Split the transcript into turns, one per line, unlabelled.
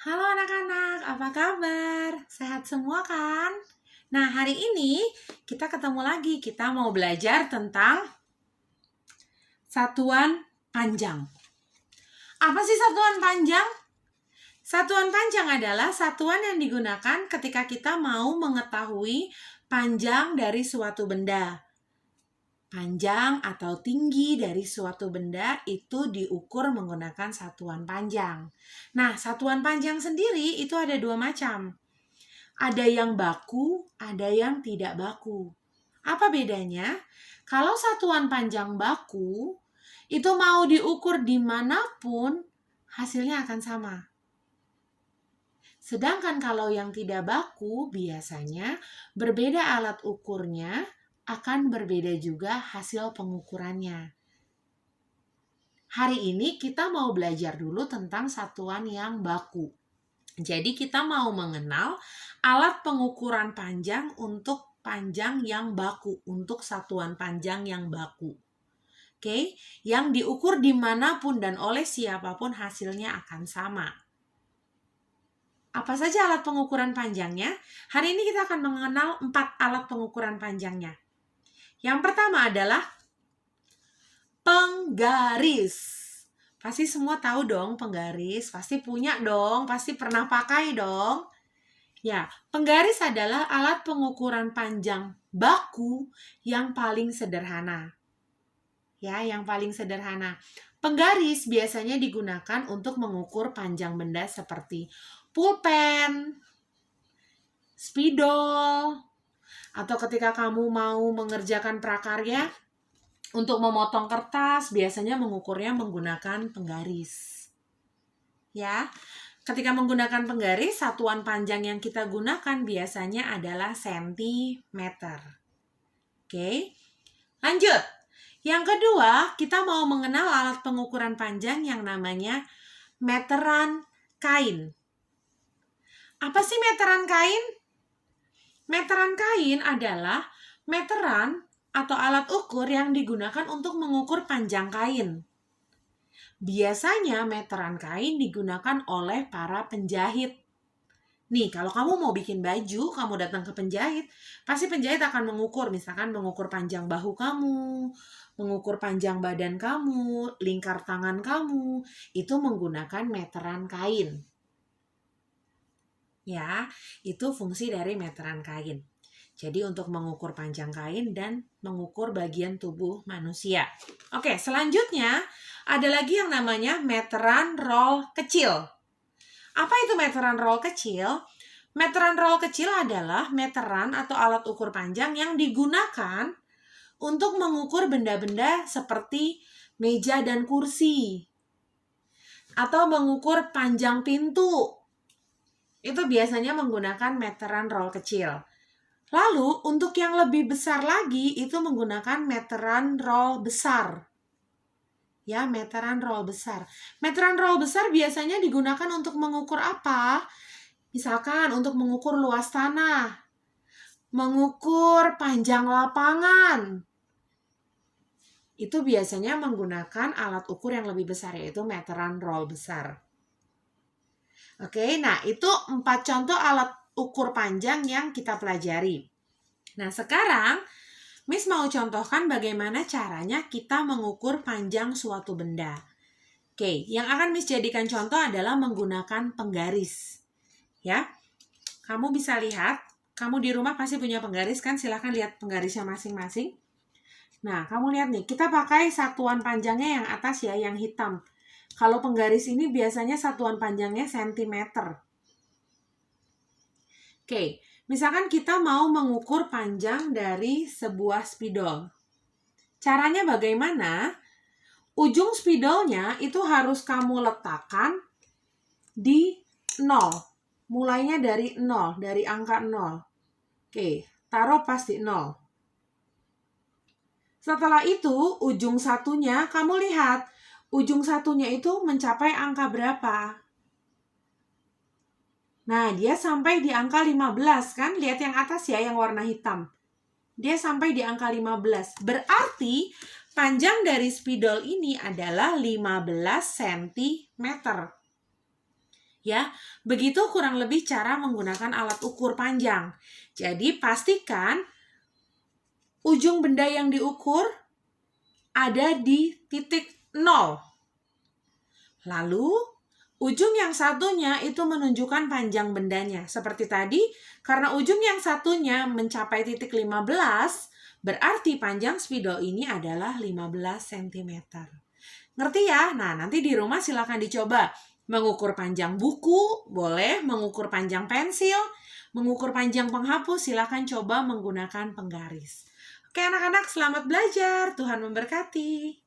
Halo anak-anak, apa kabar? Sehat semua kan? Nah, hari ini kita ketemu lagi. Kita mau belajar tentang satuan panjang. Apa sih satuan panjang? Satuan panjang adalah satuan yang digunakan ketika kita mau mengetahui panjang dari suatu benda. Panjang atau tinggi dari suatu benda itu diukur menggunakan satuan panjang. Nah, satuan panjang sendiri itu ada dua macam. Ada yang baku, ada yang tidak baku. Apa bedanya? Kalau satuan panjang baku, itu mau diukur dimanapun, hasilnya akan sama. Sedangkan kalau yang tidak baku, biasanya berbeda alat ukurnya, akan berbeda juga hasil pengukurannya. Hari ini kita mau belajar dulu tentang satuan yang baku. Jadi kita mau mengenal alat pengukuran panjang untuk panjang yang baku, untuk satuan panjang yang baku. Oke, yang diukur dimanapun dan oleh siapapun hasilnya akan sama. Apa saja alat pengukuran panjangnya? Hari ini kita akan mengenal 4 alat pengukuran panjangnya. Yang pertama adalah penggaris. Pasti semua tahu dong penggaris, pasti punya dong, pasti pernah pakai dong. Ya, penggaris adalah alat pengukuran panjang baku yang paling sederhana. Ya, yang paling sederhana. Penggaris biasanya digunakan untuk mengukur panjang benda seperti pulpen, spidol, atau ketika kamu mau mengerjakan prakarya, untuk memotong kertas, biasanya mengukurnya menggunakan penggaris. Ya, ketika menggunakan penggaris, satuan panjang yang kita gunakan biasanya adalah sentimeter. Oke, lanjut. Yang kedua, kita mau mengenal alat pengukuran panjang yang namanya meteran kain. Apa sih meteran kain? Meteran kain adalah meteran atau alat ukur yang digunakan untuk mengukur panjang kain. Biasanya meteran kain digunakan oleh para penjahit. Nih, kalau kamu mau bikin baju, kamu datang ke penjahit, pasti penjahit akan mengukur, misalkan mengukur panjang bahu kamu, mengukur panjang badan kamu, lingkar tangan kamu, itu menggunakan meteran kain. Ya, itu fungsi dari meteran kain. Jadi untuk mengukur panjang kain dan mengukur bagian tubuh manusia. Oke, selanjutnya ada lagi yang namanya meteran roll kecil. Apa itu meteran roll kecil? Meteran roll kecil adalah meteran atau alat ukur panjang yang digunakan untuk mengukur benda-benda seperti meja dan kursi. Atau mengukur panjang pintu. Itu biasanya menggunakan meteran roll kecil. Lalu, untuk yang lebih besar lagi, itu menggunakan meteran roll besar. Ya, meteran roll besar. Meteran roll besar biasanya digunakan untuk mengukur apa? Misalkan untuk mengukur luas tanah, mengukur panjang lapangan. Itu biasanya menggunakan alat ukur yang lebih besar, yaitu meteran roll besar. Oke, nah itu 4 contoh alat ukur panjang yang kita pelajari. Nah, sekarang Miss mau contohkan bagaimana caranya kita mengukur panjang suatu benda. Oke, yang akan Miss jadikan contoh adalah menggunakan penggaris. Ya, kamu bisa lihat, kamu di rumah pasti punya penggaris kan? Silahkan lihat penggarisnya masing-masing. Nah, kamu lihat nih, kita pakai satuan panjangnya yang atas ya, yang hitam. Kalau penggaris ini biasanya satuan panjangnya sentimeter. Oke, misalkan kita mau mengukur panjang dari sebuah spidol. Caranya bagaimana? Ujung spidolnya itu harus kamu letakkan di 0. Mulainya dari 0, dari angka 0. Oke, taruh pas di 0. Setelah itu, ujung satunya kamu lihat. Ujung satunya itu mencapai angka berapa? Nah, dia sampai di angka 15 kan? Lihat yang atas ya, yang warna hitam. Dia sampai di angka 15. Berarti panjang dari spidol ini adalah 15 cm. Ya, begitu kurang lebih cara menggunakan alat ukur panjang. Jadi pastikan ujung benda yang diukur ada di titik 0. Lalu, ujung yang satunya itu menunjukkan panjang bendanya. Seperti tadi, karena ujung yang satunya mencapai titik 15, berarti panjang spidol ini adalah 15 cm. Ngerti ya? Nah, nanti di rumah silakan dicoba. Mengukur panjang buku, boleh. Mengukur panjang pensil, mengukur panjang penghapus, silakan coba menggunakan penggaris. Oke anak-anak, selamat belajar. Tuhan memberkati.